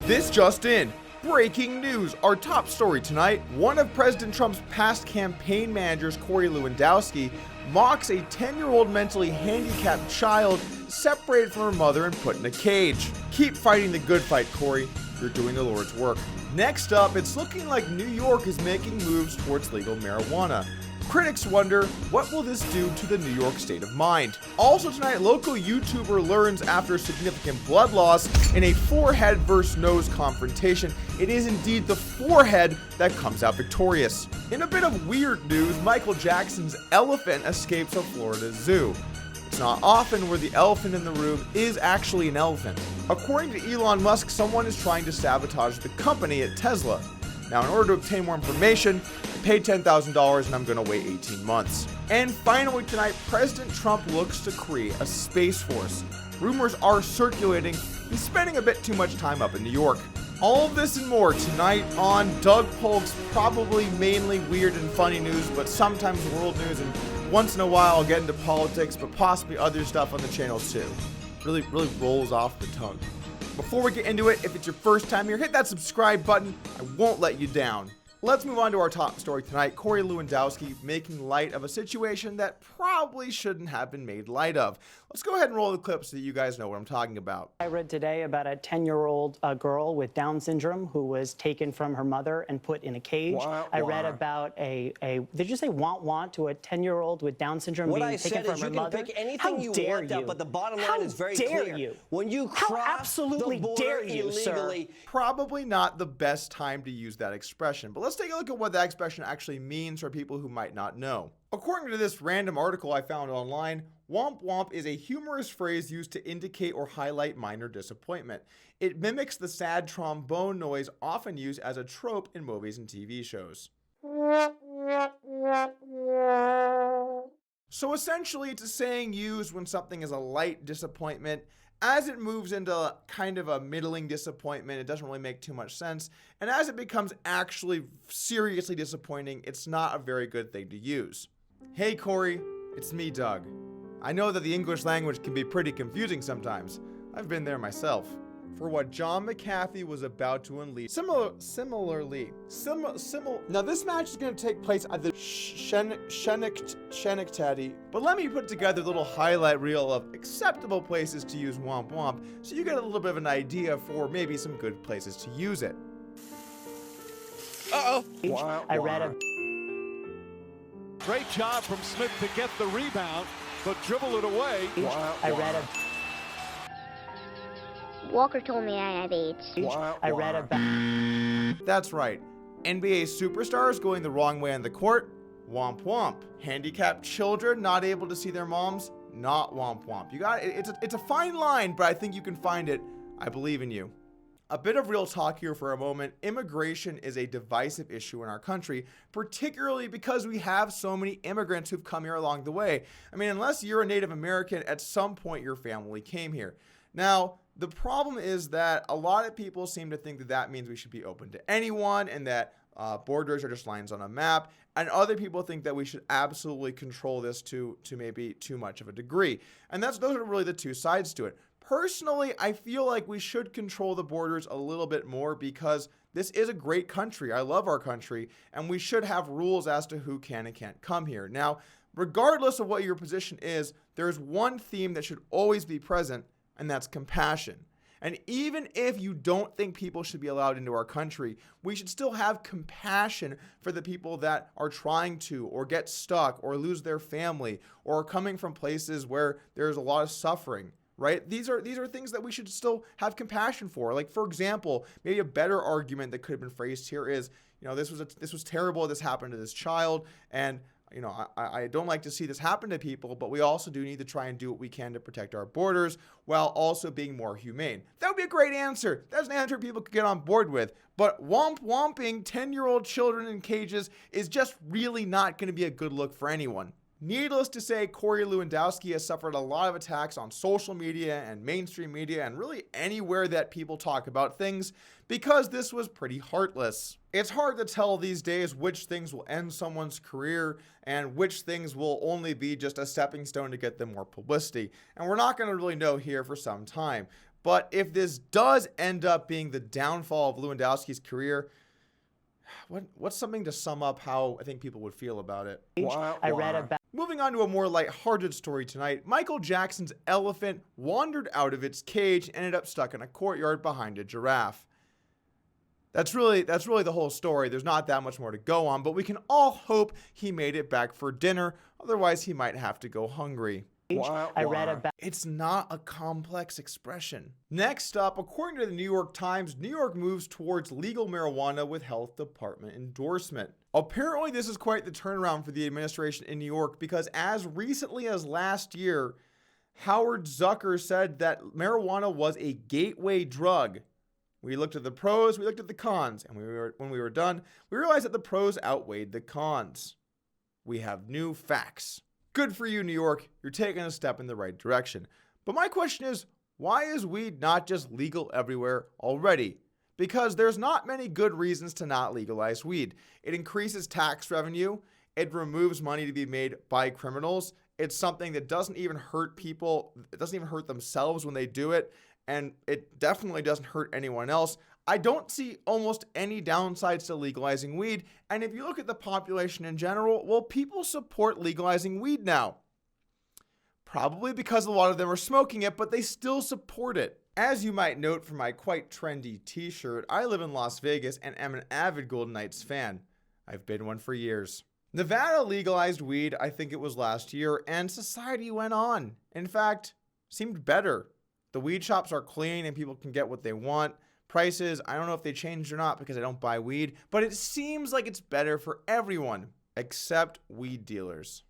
This just in. Breaking news, our top story tonight. One of President Trump's past campaign managers, Corey Lewandowski, mocks a 10-year-old mentally handicapped child separated from her mother and put in a cage. Keep fighting the good fight, Corey. You're doing the Lord's work. Next up, it's looking like New York is making moves towards legal marijuana. Critics wonder, what will this do to the New York state of mind? Also tonight, local YouTuber learns after significant blood loss in a forehead versus nose confrontation, it is indeed the forehead that comes out victorious. In a bit of weird news, Michael Jackson's elephant escapes a Florida zoo. It's not often where the elephant in the room is actually an elephant. According to Elon Musk, someone is trying to sabotage the company at Tesla. Now, in order to obtain more information, I paid $10,000 and I'm gonna wait 18 months. And finally tonight, President Trump looks to create a space force. Rumors are circulating he's spending a bit too much time up in New York. All of this and more tonight on Doug Polk's probably mainly weird and funny news, but sometimes world news, and once in a while I'll get into politics, but possibly other stuff on the channel too. Really rolls off the tongue. Before we get into it, if it's your first time here, hit that subscribe button. I won't let you down. Let's move on to our top story tonight. Corey Lewandowski making light of a situation that probably shouldn't have been made light of. Let's go ahead and roll the clip so that you guys know what I'm talking about. I read today about a 10-year-old girl with Down syndrome who was taken from her mother and put in a cage. I read about did you say Womp Womp to a 10year-old with Down syndrome being taken from her mother? What I said is you can pick anything you want up, but the bottom line is very clear. How dare you? When you cross the border illegally. Probably not the best time to use that expression, but let's take a look at what that expression actually means for people who might not know. According to this random article I found online, Womp Womp is a humorous phrase used to indicate or highlight minor disappointment. It mimics the sad trombone noise often used as a trope in movies and TV shows. So essentially, it's a saying used when something is a light disappointment. As it moves into kind of a middling disappointment, it doesn't really make too much sense. And as it becomes actually seriously disappointing, it's not a very good thing to use. Hey Corey, it's me, Doug. I know that the English language can be pretty confusing sometimes. I've been there myself. For what John McAfee was about to unleash. Now this match is going to take place at the Schenectady, but let me put together a little highlight reel of acceptable places to use Womp Womp so you get a little bit of an idea for maybe some good places to use it. I read a great job from Smith to get the rebound, but dribble it away. I read a Walker told me I have AIDS. I read about. That's right. NBA superstars going the wrong way on the court. Womp Womp. Handicapped children not able to see their moms. Not Womp Womp. You got it. It's a fine line, but I think you can find it. I believe in you. A bit of real talk here for a moment. Immigration is a divisive issue in our country, particularly because we have so many immigrants who've come here along the way. I mean, unless you're a Native American, at some point your family came here. Now, the problem is that a lot of people seem to think that that means we should be open to anyone and that borders are just lines on a map. And other people think that we should absolutely control this to maybe too much of a degree. And those are really the two sides to it. Personally, I feel like we should control the borders a little bit more because this is a great country. I love our country, and we should have rules as to who can and can't come here. Now, regardless of what your position is, there's one theme that should always be present, and that's compassion. And even if you don't think people should be allowed into our country, we should still have compassion for the people that are trying to, or get stuck, or lose their family, or are coming from places where there's a lot of suffering. Right? These are things that we should still have compassion for. Like, for example, maybe a better argument that could have been phrased here is, this was terrible. This happened to this child, and I don't like to see this happen to people, but we also do need to try and do what we can to protect our borders while also being more humane. That would be a great answer. That's an answer people could get on board with. But womp-womping 10-year-old children in cages is just really not going to be a good look for anyone. Needless to say, Corey Lewandowski has suffered a lot of attacks on social media and mainstream media and really anywhere that people talk about things because this was pretty heartless. It's hard to tell these days which things will end someone's career and which things will only be just a stepping stone to get them more publicity. And we're not going to really know here for some time. But if this does end up being the downfall of Lewandowski's career, what's something to sum up how I think people would feel about it? I read about. Moving on to a more lighthearted story tonight, Michael Jackson's elephant wandered out of its cage and ended up stuck in a courtyard behind a giraffe. That's really the whole story. There's not that much more to go on, but we can all hope he made it back for dinner. Otherwise, he might have to go hungry. I read about. It's not a complex expression. Next up, according to the New York Times, New York moves towards legal marijuana with health department endorsement. Apparently, this is quite the turnaround for the administration in New York because as recently as last year, Howard Zucker said that marijuana was a gateway drug. We looked at the pros, we looked at the cons, and when we were done, we realized that the pros outweighed the cons. We have new facts. Good for you, New York. You're taking a step in the right direction. But my question is, why is weed not just legal everywhere already? Because there's not many good reasons to not legalize weed. It increases tax revenue. It removes money to be made by criminals. It's something that doesn't even hurt people. It doesn't even hurt themselves when they do it. And it definitely doesn't hurt anyone else. I don't see almost any downsides to legalizing weed. And if you look at the population in general, well, people support legalizing weed now. Probably because a lot of them are smoking it, but they still support it. As you might note from my quite trendy t-shirt, I live in Las Vegas and am an avid Golden Knights fan. I've been one for years. Nevada legalized weed, I think it was last year, and society went on. In fact, seemed better. The weed shops are clean and people can get what they want. Prices, I don't know if they changed or not because I don't buy weed, but it seems like it's better for everyone except weed dealers.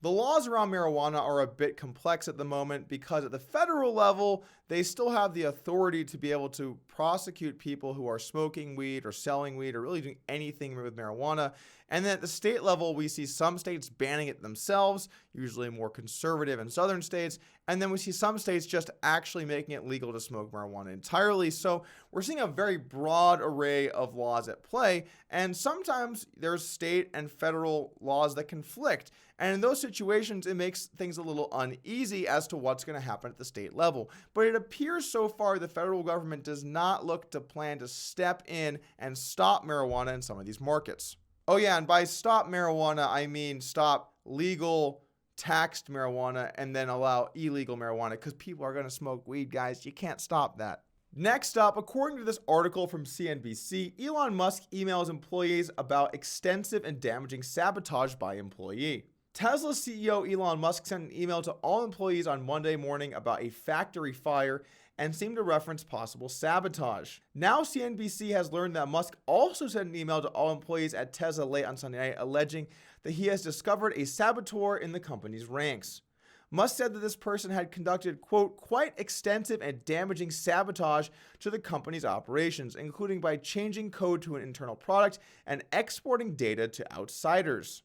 The laws around marijuana are a bit complex at the moment because at the federal level, they still have the authority to be able to prosecute people who are smoking weed or selling weed or really doing anything with marijuana. And then at the state level, we see some states banning it themselves, usually more conservative in southern states. And then we see some states just actually making it legal to smoke marijuana entirely. So we're seeing a very broad array of laws at play. And sometimes there's state and federal laws that conflict. And in those situations, it makes things a little uneasy as to what's going to happen at the state level. But it appears so far the federal government does not look to plan to step in and stop marijuana in some of these markets. Oh yeah, and by stop marijuana, I mean stop legal taxed marijuana and then allow illegal marijuana because people are going to smoke weed, guys. You can't stop that. Next up, according to this article from CNBC, Elon Musk emails employees about extensive and damaging sabotage by employee. Tesla CEO Elon Musk sent an email to all employees on Monday morning about a factory fire and seemed to reference possible sabotage. Now CNBC has learned that Musk also sent an email to all employees at Tesla late on Sunday night alleging that he has discovered a saboteur in the company's ranks. Musk said that this person had conducted, quote, quite extensive and damaging sabotage to the company's operations, including by changing code to an internal product and exporting data to outsiders.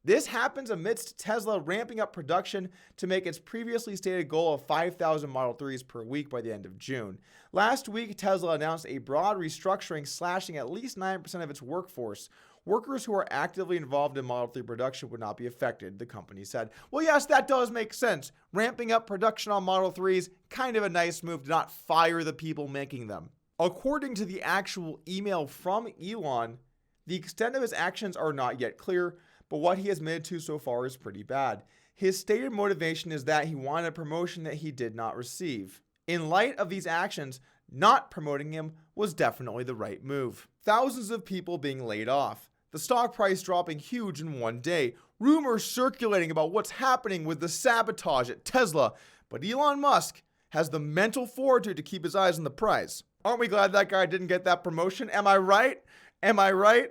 This happens amidst Tesla ramping up production to make its previously stated goal of 5,000 Model 3s per week by the end of June. Last week, Tesla announced a broad restructuring, slashing at least 9% of its workforce. Workers who are actively involved in Model 3 production would not be affected, the company said. Well, yes, that does make sense. Ramping up production on Model 3s, kind of a nice move to not fire the people making them. According to the actual email from Elon, the extent of his actions are not yet clear, but what he has admitted to so far is pretty bad. His stated motivation is that he wanted a promotion that he did not receive. In light of these actions, not promoting him was definitely the right move. Thousands of people being laid off. The stock price dropping huge in one day. Rumors circulating about what's happening with the sabotage at Tesla. But Elon Musk has the mental fortitude to keep his eyes on the prize. Aren't we glad that guy didn't get that promotion? Am I right? Am I right?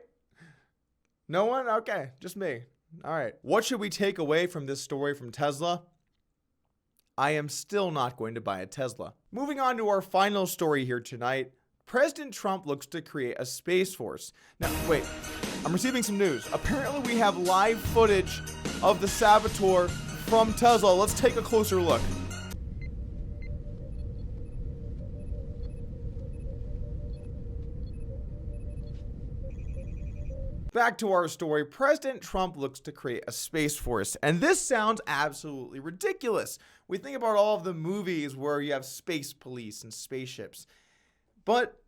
No one? Okay, just me. All right. What should we take away from this story from Tesla? I am still not going to buy a Tesla. Moving on to our final story here tonight. President Trump looks to create a space force. Now, wait. I'm receiving some news. Apparently we have live footage of the saboteur from Tesla. Let's take a closer look. Back to our story, President Trump looks to create a space force, and this sounds absolutely ridiculous. We think about all of the movies where you have space police and spaceships. But,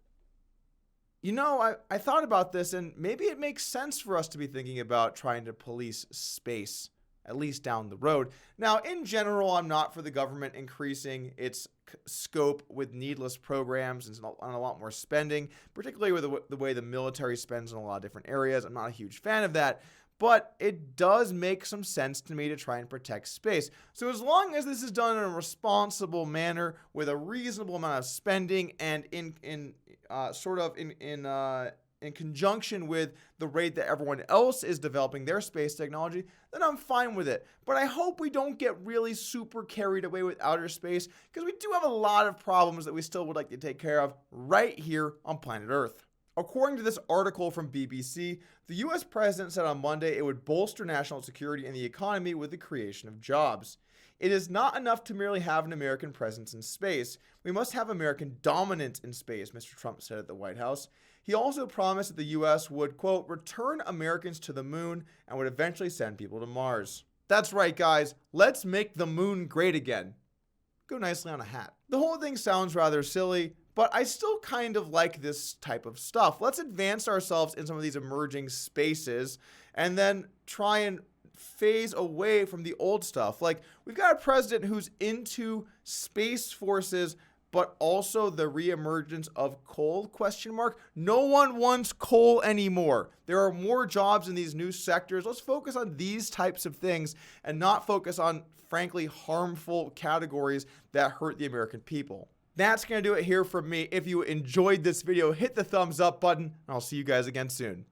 you know, I thought about this, and maybe it makes sense for us to be thinking about trying to police space, at least down the road. Now, in general, I'm not for the government increasing its scope with needless programs and a lot more spending, particularly with the way the military spends in a lot of different areas. I'm not a huge fan of that, but it does make some sense to me to try and protect space. So as long as this is done in a responsible manner with a reasonable amount of spending and in conjunction with the rate that everyone else is developing their space technology, then I'm fine with it. But I hope we don't get really super carried away with outer space, because we do have a lot of problems that we still would like to take care of right here on planet Earth. According to this article from BBC, the US president said on Monday it would bolster national security and the economy with the creation of jobs. It is not enough to merely have an American presence in space. We must have American dominance in space, Mr. Trump said at the White House. He also promised that the U.S. would, quote, return Americans to the moon and would eventually send people to Mars. That's right, guys. Let's make the moon great again. Go nicely on a hat. The whole thing sounds rather silly, but I still kind of like this type of stuff. Let's advance ourselves in some of these emerging spaces and then try and phase away from the old stuff. Like, we've got a president who's into space forces, but also the reemergence of coal, question mark. No one wants coal anymore. There are more jobs in these new sectors. Let's focus on these types of things and not focus on, frankly, harmful categories that hurt the American people. That's going to do it here from me. If you enjoyed this video, hit the thumbs up button, and I'll see you guys again soon.